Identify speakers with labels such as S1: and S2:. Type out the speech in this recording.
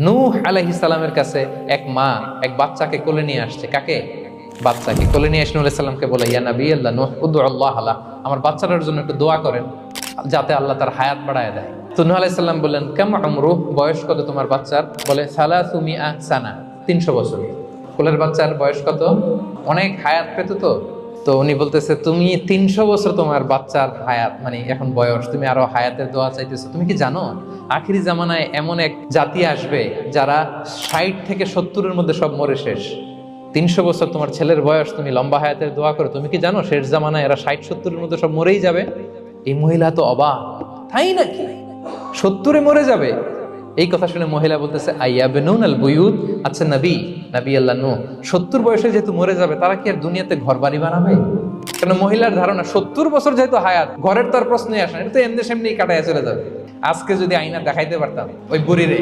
S1: নূহ আলাইহিস সালামের কাছে এক মা এক বাচ্চাকে কোলে নিয়ে আসছে। কাকে? বাচ্চাকে কোলে নিয়ে এসে নূহ আলাইহিস সালামকে বলে, ইয়া নবী আল্লাহ নূহ উদউ আল্লাহ আলা, আমার বাচ্চাটার জন্য একটু দোয়া করেন যাতে আল্লাহ তার হায়াত বাড়ায় দেয়। তো নূহ আলাইহিস সালাম বললেন, কাম উমরুহ, বয়স কত তোমার বাচ্চার? বলে সালাসু মিআ সানা, 300 বছর। কোলের বাচ্চার বয়স কত? অনেক হায়াত পেত তো। তো উনি বলতেছে, তুমি 300 বছর তোমার বাচ্চার হায়াত, মানে এখন বয়স, তুমি আরো হায়াতের দোয়া চাইতেছো। তুমি কি জানো আখিরি জামানায় এমন এক জাতি আসবে যারা 60 থেকে 70-এর মধ্যে সব মরে শেষ। 300 বছর তোমার ছেলের বয়স, তুমি লম্বা হায়াতের দোয়া করো। তুমি কি জানো শেষ জামানায় এরা 60-70-এর মধ্যে সব মরেই যাবে? এই মহিলা তো অবাক, তাই নাকি 70-এ মরে যাবে? এই কথা শুনে মহিলা বলতেছে, আইয়াবনুন আল বুয়ুত, আচ্ছা নবী আল্লাহ নূহ 70 বয়সে যেহেতু মরে যাবে, তারা কি আর দুনিয়াতে ঘর বাড়ি বানাবে? কেন মহিলার ধারণা 70 বছর যেহেতু হায়াত, ঘরের তো আর প্রশ্নই আসে না, এটা তো এমনি সেমনি কাটায় চলে যাবে। আজকে যদি আয়না দেখাইতে পারতাম ওই বুড়িরে